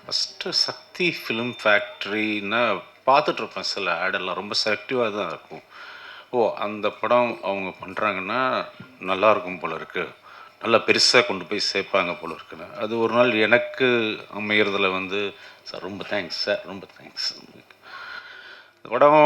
First சக்தி film ஃபேக்ட்ரின்னா பார்த்துட்ருப்பேன் சில ஆடெல்லாம் ரொம்ப செலக்டிவாக தான் இருக்கும். ஓ அந்த படம் அவங்க பண்ணுறாங்கன்னா நல்லாயிருக்கும் போல இருக்குது, நல்லா பெருசாக கொண்டு போய் சேர்ப்பாங்க போல இருக்குன்னு. அது ஒரு நாள் எனக்கு அமையிறதுல வந்து சார் ரொம்ப தேங்க்ஸ் சார் ரொம்ப தேங்க்ஸ். இந்த படம்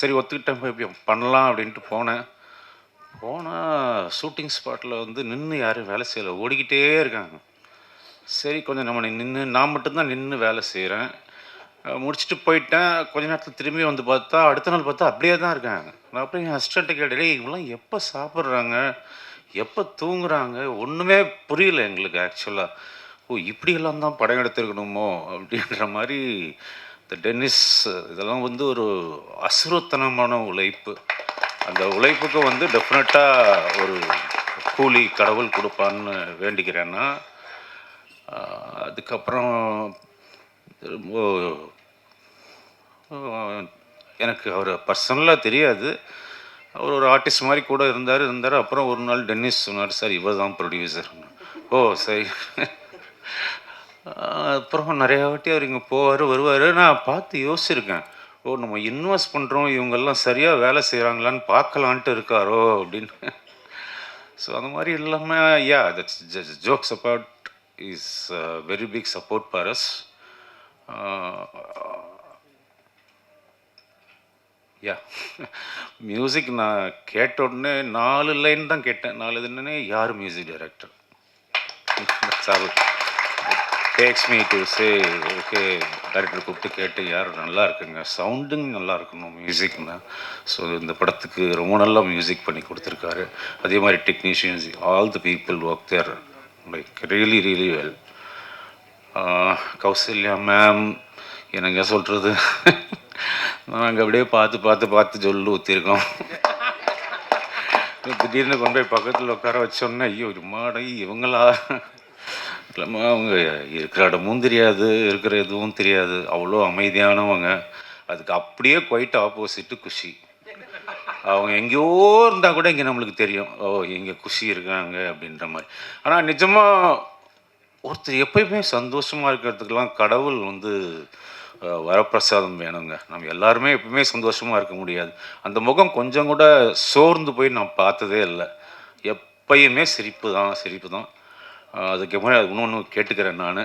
சரி ஒத்துக்கிட்டேன் போய் இப்படி பண்ணலாம் அப்படின்ட்டு போனேன். போனால் ஷூட்டிங் ஸ்பாட்டில் வந்து நின்று யாரும் வேலை செய்யலை, ஓடிக்கிட்டே இருக்காங்க. சரி கொஞ்சம் நம்ம நின்று நான் மட்டும்தான் நின்று வேலை செய்கிறேன். முடிச்சுட்டு போயிட்டேன். கொஞ்ச நேரத்தில் திரும்பி வந்து பார்த்தா அடுத்த நாள் பார்த்தா அப்படியே தான் இருக்காங்க. நான் அப்புறம் என் அசிஸ்டண்ட்டை கேட்டேன், "டேய் இவங்கலாம் எப்போ சாப்பிட்றாங்க, எப்போ தூங்குறாங்க?" ஒன்றுமே புரியல எங்களுக்கு ஆக்சுவலாக. ஓ இப்படியெல்லாம் தான் படம் எடுத்திருக்கணுமோ அப்படின்ற மாதிரி. இந்த டென்னிஸ் இதெல்லாம் வந்து ஒரு அசுரத்தனமான உழைப்பு. அந்த உழைப்புக்கு வந்து டெஃபினட்டாக ஒரு கூலி கடவுள் கொடுப்பான்னு வேண்டிக்கிறேன்னா. அதுக்கப்புறம் ரொம்ப எனக்கு அவர் பர்சனலாக தெரியாது. அவர் ஒரு ஆர்டிஸ்ட் மாதிரி கூட இருந்தார். அப்புறம் ஒரு நாள் டென்னிஸ் சொன்னார், சார் இவர் தான் ப்ரொடியூசர். ஓ சரி. அப்புறம் நிறையா வாட்டி அவர் இங்கே போவார் வருவார். நான் பார்த்து யோசிச்சிருக்கேன், ஓ நம்ம இன்வெஸ்ட் பண்ணுறோம் இவங்கெல்லாம் சரியாக வேலை செய்கிறாங்களான்னு பார்க்கலான்ட்டு இருக்காரோ அப்படின்னு. ஸோ அந்த மாதிரி இல்லாமல் yeah that's jokes about is very big support for us. Yeah music நான் கேட்ட உடனே 4 லைன் தான் கேட்டேன். 4 இதுன்னே யார் music director sir tax me to say okay. Director கூப்பிட்டு கேட்டு யார் நல்லா இருக்குங்க, சவுண்டிங் நல்லா இருக்கணும் மியூசிக்னா. ஸோ இந்த படத்துக்கு ரொம்ப நல்லா மியூசிக் பண்ணி கொடுத்துருக்காரு. அதே மாதிரி technicians all the people work there like really really well. Kausalya ma'am என்னங்க சொல்கிறது, நாங்கள் அப்படியே பார்த்து சொல்லு ஊற்றிருக்கோம். திடீர்னு கொண்டு போய் பக்கத்தில் உட்கார வச்சோன்னே ஐயோ மாடை இவங்களா இல்லைம்மா, அவங்க இருக்கிற இடமும் தெரியாது, இருக்கிற எதுவும் தெரியாது, அவ்வளோ அமைதியானவங்க. அதுக்கு அப்படியே குவைட் ஆப்போசிட்டு குஷி. அவங்க எங்கேயோ இருந்தால் கூட இங்கே நம்மளுக்கு தெரியும், ஓ இங்கே குஷி இருக்காங்க அப்படின்ற மாதிரி. ஆனால் நிஜமாக ஒருத்தர் எப்பயுமே சந்தோஷமாக இருக்கிறதுக்கெல்லாம் கடவுள் வந்து வரப்பிரசாதம் வேணுங்க. நம்ம எல்லாருமே எப்பவுமே சந்தோஷமாக இருக்க முடியாது. அந்த முகம் கொஞ்சம் கூட சோர்ந்து போய் நான் பார்த்ததே இல்லை. எப்பயுமே சிரிப்பு தான். அதுக்கு மாதிரி அது இன்னொன்று கேட்டுக்கிறேன் நான்,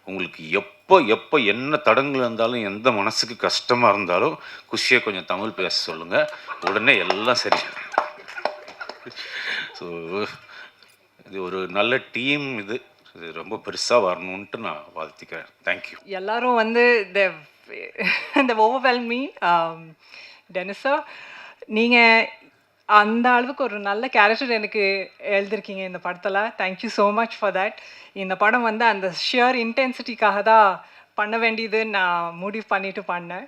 உங்களுக்கு எப்போ என்ன தடங்கள் இருந்தாலும் எந்த மனசுக்கு கஷ்டமாக இருந்தாலும் குஷியை கொஞ்சம் தமிழ் பேச சொல்லுங்கள், உடனே எல்லாம் சரி. ஸோ இது ஒரு நல்ல டீம், இது ரொம்ப பெருசாக வரணுன்ட்டு நான் வாழ்த்திக்கிறேன். தேங்க்யூ. எல்லாரும் வந்து இந்த ஓவர்வெல்ம் மீ டெனிஸ் சார், நீங்கள் அந்த அளவுக்கு ஒரு நல்ல கேரக்டர் எனக்கு எழுதிருக்கீங்க இந்த படத்தில். Thank you so much for that. இந்த படம் வந்து அந்த ஷியர் இன்டென்சிட்டிக்காக தான் பண்ண வேண்டியது நான் முடிவு பண்ணிட்டு பண்ணேன்.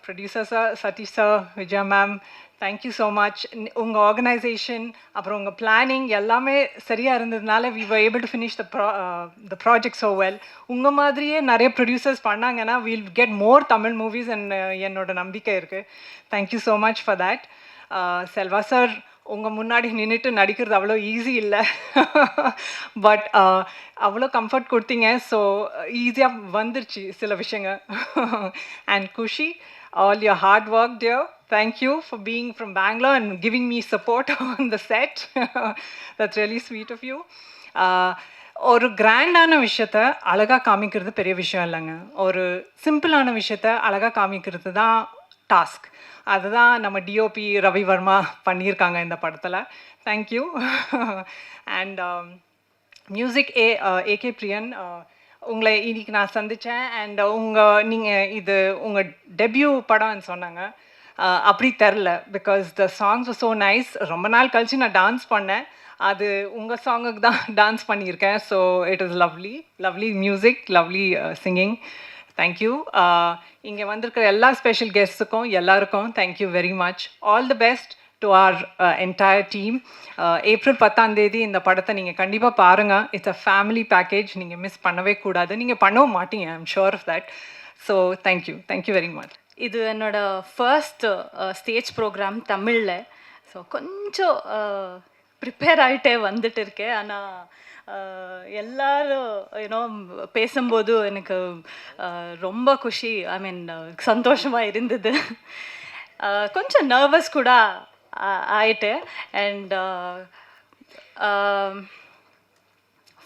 Producer sir, Sathish sir, Vijaya ma'am, thank you so much. உங்கள் ஆர்கனைசேஷன் அப்புறம் உங்கள் பிளானிங் எல்லாமே சரியாக இருந்ததுனால we were able to finish the project so well. உங்கள் மாதிரியே நிறைய ப்ரொடியூசர்ஸ் பண்ணாங்கன்னா will get more Tamil movies and என்னோட நம்பிக்கை இருக்குது. Thank you so much for that. Selva sir, உங்கள் முன்னாடி நின்றுட்டு நடிக்கிறது அவ்வளோ ஈஸி இல்லை. பட் அவ்வளோ கம்ஃபர்ட் கொடுத்தீங்க. ஸோ ஈஸியாக வந்துருச்சு சில விஷயங்கள். And Kushi, all your hard work dear, thank you for being from Bangalore and giving me support on the set. That's really sweet of you. ஒரு கிராண்டான விஷயத்த அழகாக காமிக்கிறது பெரிய விஷயம் இல்லைங்க. ஒரு சிம்பிளான விஷயத்த அழகாக காமிக்கிறது தான் டாஸ்க். அதுதான் நம்ம டிஓபி ரவி வர்மா பண்ணியிருக்காங்க இந்த படத்தில். தேங்க்யூ. அண்ட் மியூசிக் ஏகே பிரியன், உங்களை இன்னைக்கு நான் சந்தித்தேன். அண்ட் இது உங்கள் டெபியூ படம்னு சொன்னாங்க. அப்படி தெரில, because the songs var so nice. ரொம்ப நாள் கழித்து நான் டான்ஸ் பண்ணேன், அது உங்கள் சாங்குக்கு தான் டான்ஸ் பண்ணியிருக்கேன். So it is lovely music, lovely singing. Thank you. இங்கே வந்திருக்கிற எல்லா ஸ்பெஷல் கெஸ்ட்டுக்கும் எல்லாருக்கும் thank you very much. All the best to our entire team. April 10 இந்த படத்தை நீங்கள் கண்டிப்பாக பாருங்கள். இட்ஸ் அ ஃபேமிலி பேக்கேஜ், நீங்கள் மிஸ் பண்ணவே கூடாது. நீங்கள் பண்ணவும் மாட்டீங்க, I am sure of that. So thank you very much. இது என்னோட ஃபர்ஸ்ட் ஸ்டேஜ் ப்ரோக்ராம் தமிழில். ஸோ கொஞ்சம் ப்ரிப்பேர் ஆகிட்டே வந்துட்டு இருக்கேன். ஆனால் எல்லாரும் யூனோ பேசும்போது எனக்கு ரொம்ப குஷி, ஐ மீன் சந்தோஷமாக இருந்தது. கொஞ்சம் நர்வஸ் கூட ஆயிட்டு. அண்ட்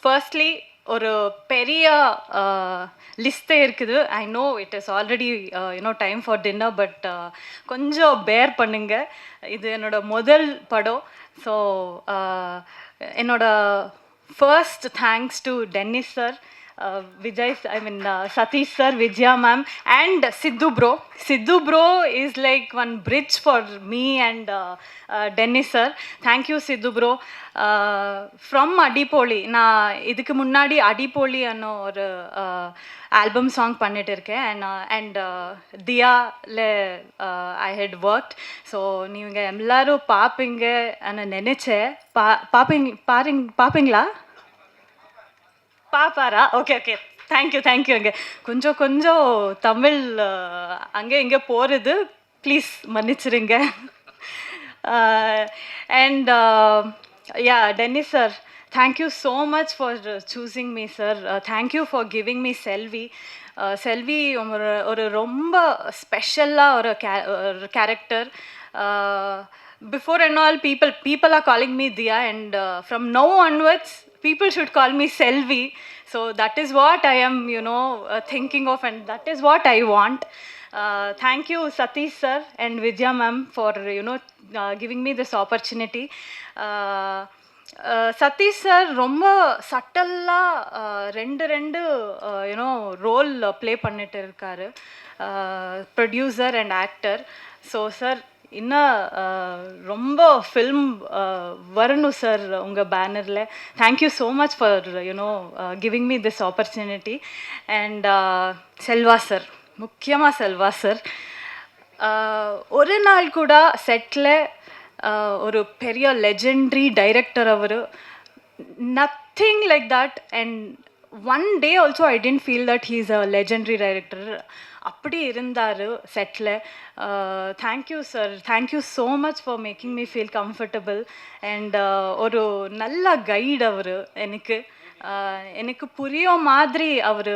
ஃபர்ஸ்ட்லி ஒரு பெரிய லிஸ்ட்டே இருக்குது. I know it is already you know time for dinner, but கொஞ்சம் பேர் பண்ணுங்க. இது என்னோட முதல் படம். ஸோ என்னோட first thanks to tennis sir, Vijay, I mean Satish sir, Vijaya ma'am, and Sidhu bro. Sidhu bro is like one bridge for me and Dennis sir. Thank you Sidhu bro. From Adipoli, நான் இதுக்கு முன்னாடி அடிப்போலி அன்னோ ஒரு album song பண்ணிட்டு இருக்கேன். And தியால I had worked. So நீங்கள் எல்லாரும் பார்ப்பீங்க நினச்சேன். பார்ப்பீங்களா? பாப்பாரா? Okay okay, thank you. அங்கே கொஞ்சம் தமிழ் அங்கே இங்கே போகிறது, ப்ளீஸ் மன்னிச்சிருங்க. And yeah Dennis sir, thank you so much for choosing me sir. Thank you for giving me Selvi. Selvi ஒரு ரொம்ப ஸ்பெஷலாக ஒரு character. Before and all, people are calling me Diya, and from now onwards people should call me Selvi. So that is what I am thinking of, and that is what I want. Thank you Satish sir and Vijaya ma'am for giving me this opportunity. Sathish sir ரொம்ப சட்டலாக ரெண்டு role play பண்ணிட்டு இருக்காரு, producer and actor. So sir இன்னும் ரொம்ப film வரணும் sir உங்கள் பேனரில். Thank you so much for giving me this opportunity. And Selva sir, முக்கியமாக செல்வா சார், ஒரு நாள் கூட செட்டில் ஒரு பெரிய லெஜெண்ட்ரி டைரக்டர் அவர், nothing like that. And one day also I didn't feel that he is a legendary director. அப்படி இருந்தார் செட்டில். Thank you sir, thank you so much for making me feel comfortable. And ஒரு நல்ல கைடு அவர், எனக்கு புரிய மாதிரி அவர்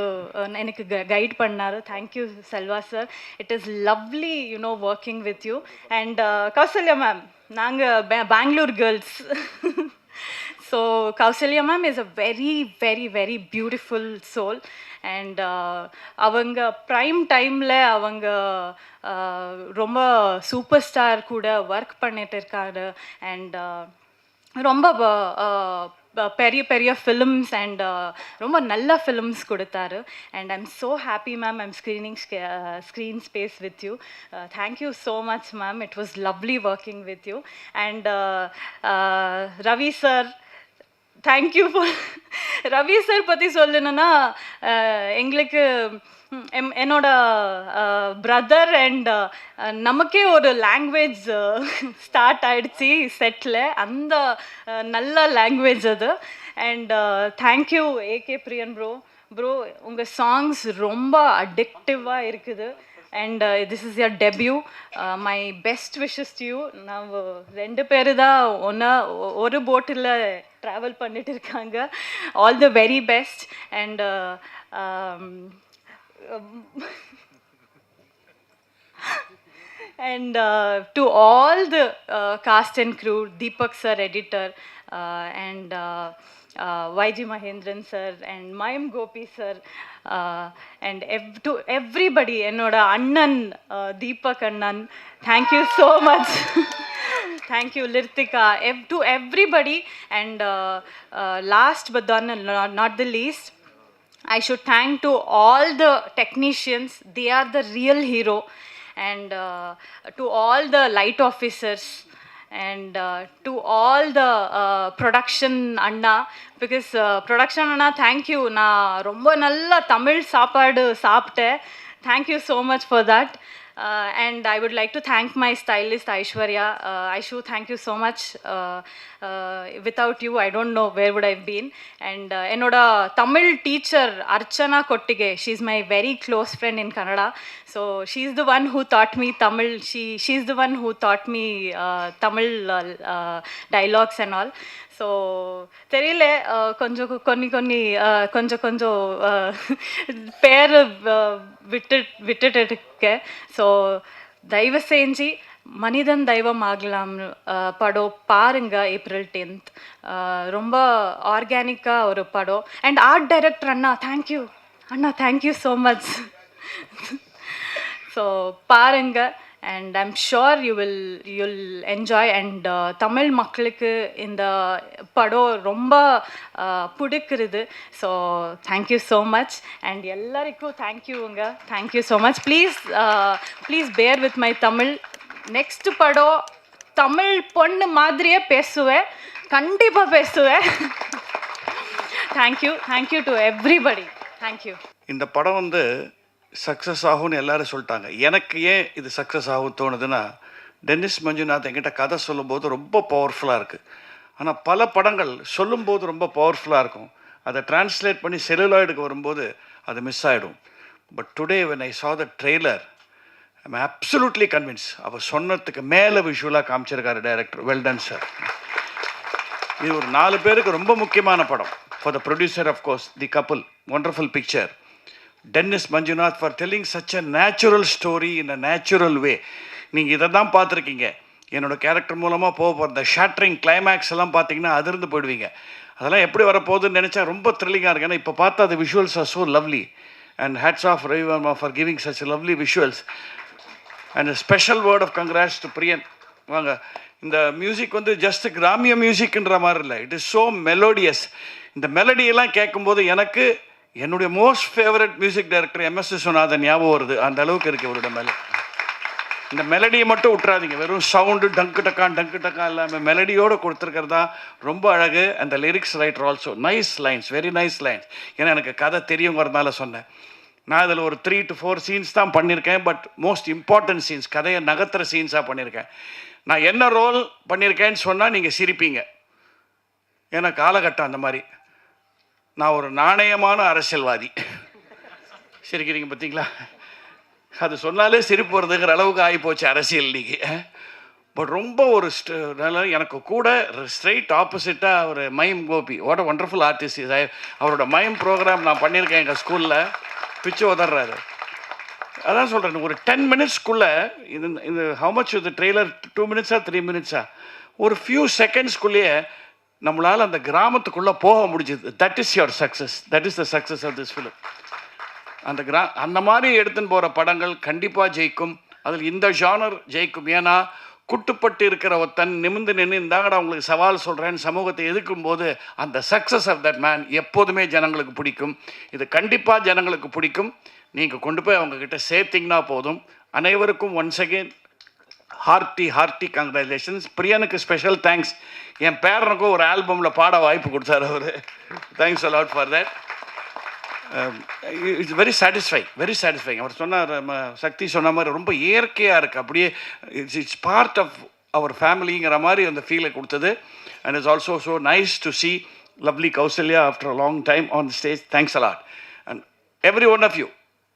எனக்கு கைட் பண்ணார். Thank you Selva sir. It is lovely working with you. And Kausalya ma'am, நாங்கள் Bangalore girls. So Kausalya ma'am is a very very very beautiful soul. And அவங்க prime டைமில் அவங்க ரொம்ப சூப்பர் ஸ்டார் கூட ஒர்க் பண்ணிட்டு இருக்காரு. அண்ட் ரொம்ப பெரிய ஃபிலிம்ஸ் அண்ட் ரொம்ப நல்ல ஃபிலிம்ஸ் கொடுத்தாரு. And I'm so happy ma'am, I'm screen space with you. Thank you so much ma'am, it was lovely working with you. And Ravi sir, thank you for. Ravi sir பற்றி சொல்லணுன்னா, எங்களுக்கு என்னோட பிரதர் அண்ட் நமக்கே ஒரு லாங்குவேஜ் ஸ்டார்ட் ஆகிடுச்சி செட்டில், அந்த நல்ல லாங்குவேஜ் அது. And thank you AK Priyan bro, உங்கள் சாங்ஸ் ரொம்ப அடிக்டிவாக இருக்குது. And this is your debut. My best wishes to you. நான் ரெண்டு பேர் தான் ஒரு போட்டில் ட்ராவல் பண்ணிட்டு இருக்காங்க. All the very best. And and to all the cast and crew, Deepak sir, editor, and YG Mahendran sir and Mayam Gopi sir, and to everybody, enoda annan Deepak annan, thank you so much. Thank you Lirtika, to everybody. And last but not the least, I should thank to all the technicians. They are the real hero. And to all the light officers, and to all the production anna, because production anna, thank you. Na romba nalla Tamil சாப்பாடு சாப்பிட்டேன். Thank you so much for that. And I would like to thank my stylist Aishwarya. Aishu, thank you so much. Without you, I don't know where would I have been. And enoda Tamil teacher Archana Kottige, she's my very close friend in Kannada. So she's the one who taught me Tamil. She's the one who taught me Tamil dialogues and all. So தெரியல கொஞ்சம் கொஞ்சம் கொஞ்சம் பேர் விட்டுட்டு இருக்கேன். So தயவு செஞ்சு மனிதன் தெய்வம் ஆகலாம் படம் பாருங்க ஏப்ரல் 10th. ரொம்ப ஆர்கானிக்காக ஒரு படம். அண்ட் ஆர்ட் டைரக்டர் அண்ணா தேங்க்யூ அண்ணா, தேங்க்யூ ஸோ மச். ஸோ பாருங்க and I'm sure you'll enjoy. And Tamil மக்களுக்கு இந்த படம் ரொம்ப பிடிக்கிறது. So thank you so much. And எல்லாருக்கும் தேங்க்யூங்க, thank you so much. Please bear with my Tamil. Next படம் தமிழ் பொண்ணு மாதிரியே பேசுவேன், கண்டிப்பாக பேசுவேன். Thank you to everybody. தேங்க்யூ. இந்த படம் வந்து சக்ஸஸ் ஆகும்னு எல்லாரும் சொல்லிட்டாங்க. எனக்கு ஏன் இது சக்ஸஸ் ஆகும் தோணுதுன்னா, டென்னிஸ் மஞ்சுநாத் என்கிட்ட கதை சொல்லும்போது ரொம்ப பவர்ஃபுல்லாக இருக்குது. ஆனால் பல படங்கள் சொல்லும்போது ரொம்ப பவர்ஃபுல்லாக இருக்கும், அதை டிரான்ஸ்லேட் பண்ணி செல்லுலாய்டுக்கு வரும்போது அது மிஸ் ஆகிடும். But today when I saw the trailer, I'm absolutely convinced. அவர் சொன்னதுக்கு மேலே விஷுவலாக காமிச்சிருக்காரு டைரக்டர். Well done sir. இது ஒரு 4 பேருக்கு ரொம்ப முக்கியமான படம். For the producer of course, the couple, wonderful picture. Dennis Manjunath for telling such a natural story in a natural way. நீங்கள் இதை தான் பார்த்துருக்கீங்க. என்னோடய கேரக்டர் மூலமாக போகிற இந்த ஷேட்டரிங் கிளைமேக்ஸ் எல்லாம் பார்த்தீங்கன்னா அதிர்ந்து போயிடுவீங்க. அதெல்லாம் எப்படி வரப்போகுதுன்னு நினச்சா ரொம்ப த்ரில்லிங்காக இருக்குது. ஏன்னா இப்போ பார்த்தா அது visuals are so lovely. And hats off Ravi Varma for giving such lovely visuals. And special word of congrats to Priyan. வாங்க, இந்த மியூசிக் வந்து ஜஸ்ட் கிராமிய மியூசிக்ன்ற மாதிரி இல்லை, இட் இஸ் ஸோ மெலோடியஸ். இந்த மெலடியெல்லாம் கேட்கும்போது எனக்கு என்னுடைய most favourite music director MS Viswanathan ஞாபகம் வருது. அந்த அளவுக்கு இருக்குது இவரோட மேலே. இந்த மெலடியை மட்டும் விட்டுறாதீங்க, வெறும் சவுண்டு டங்கு டக்கா இல்லாமல் மெலடியோடு கொடுத்துருக்கிறதா ரொம்ப அழகு. அந்த lyrics writer also nice lines, very nice lines. ஏன்னா எனக்கு கதை தெரியுங்கிறதுனால சொன்னேன். நான் அதில் ஒரு 3 to 4 சீன்ஸ் தான் பண்ணியிருக்கேன், பட் மோஸ்ட் இம்பார்ட்டன்ட் சீன்ஸ், கதையை நகர்த்துற சீன்ஸாக பண்ணியிருக்கேன். நான் என்ன ரோல் பண்ணியிருக்கேன்னு சொன்னால் நீங்கள் சிரிப்பீங்க. ஏன்னா காலகட்டம் அந்த மாதிரி. நான் ஒரு நாணயமான அரசியல்வாதி. சிரிக்கிறீங்க பார்த்தீங்களா? அது சொன்னாலே சிரிப்பு வருதுங்கிற அளவுக்கு ஆகிப்போச்சு அரசியல் இன்னைக்கு. பட் ரொம்ப ஒரு எனக்கு கூட ஸ்ட்ரைட் ஆப்போசிட்டாக ஒரு mime Gopi, what a wonderful artist. அவரோட மைம் ப்ரோக்ராம் நான் பண்ணியிருக்கேன் எங்கள் ஸ்கூலில். பிச்சு உதறாரு. அதான் சொல்கிறேன், ஒரு 10 மினிட்ஸ்க்குள்ளே இந்த ஹவு மச் இது ட்ரெய்லர் 2 மினிட்ஸா 3 மினிட்ஸா, ஒரு ஃபியூ செகண்ட்ஸ்குள்ளேயே நம்மளால் அந்த கிராமத்துக்குள்ளே போக முடிஞ்சுது. That is your success, that is the success of this film. அந்த மாதிரி எடுத்துன்னு போகிற படங்கள் கண்டிப்பாக ஜெயிக்கும். அதில் இந்த ஜானர் ஜெயிக்கும். ஏன்னா குட்டுப்பட்டு இருக்கிற ஒருத்தன் நிமிந்து நின்று இந்தாங்கடா உங்களுக்கு சவால் சொல்கிறேன்னு சமூகத்தை எதிர்க்கும் போது அந்த சக்ஸஸ் ஆஃப் தட் மேன் எப்போதுமே ஜனங்களுக்கு பிடிக்கும். இது கண்டிப்பாக ஜனங்களுக்கு பிடிக்கும். நீங்கள் கொண்டு போய் அவங்கக்கிட்ட சேர்த்திங்கன்னா போதும். அனைவருக்கும் ஒன்ஸ் அகெயின் ஹார்ட்டி கங்க்ராச்சுலேஷன்ஸ். பிரியனுக்கு ஸ்பெஷல் தேங்க்ஸ். என் பேரனுக்கும் ஒரு ஆல்பமில் பாட வாய்ப்பு கொடுத்தாரு அவர். Thanks a lot for that. It's very satisfying. அவர் சொன்னார், சக்தி சொன்ன மாதிரி ரொம்ப இயற்கையாக இருக்குது. அப்படியே இட்ஸ் பார்ட் ஆஃப் அவர் ஃபேமிலிங்கிற மாதிரி அந்த ஃபீலை கொடுத்தது. And it's also so nice to see lovely Kausalya after a long time on stage. Thanks a lot. And every one of you,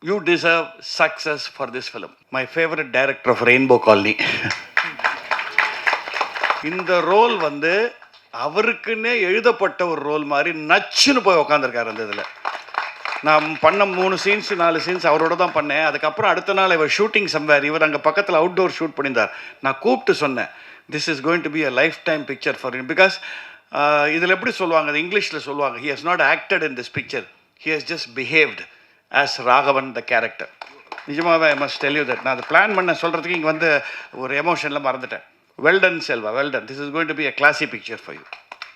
you deserve success for this film. My favorite director of Rainbow Colony. இந்த role வந்து அவருக்குன்னே எழுதப்பட்ட ஒரு role மாதிரி நச்சுன்னு போய் உக்காந்துருக்காரு. அந்த இதில் நான் பண்ண 3 சீன்ஸ் 4 சீன்ஸ் அவரோட தான் பண்ணேன். அதுக்கப்புறம் அடுத்த நாள் இவர் ஷூட்டிங் சம்வேர், இவர் அங்கே பக்கத்தில் அவுட்டோர் ஷூட் பண்ணியிருந்தார். நான் கூப்பிட்டு சொன்னேன், this is going to be a life time picture for you. Because இதில் எப்படி சொல்லுவாங்க, அது இங்கிலீஷில் சொல்லுவாங்க, he has not acted in this picture, he has just behaved as Raghavan the character. நிஜமாகவே I must tell you that. நான் அதை plan பண்ண சொல்கிறதுக்கு இங்கே வந்து ஒரு எமோஷனில் மறந்துட்டேன். Well done Selva, well done. This is going to be a classy picture for you.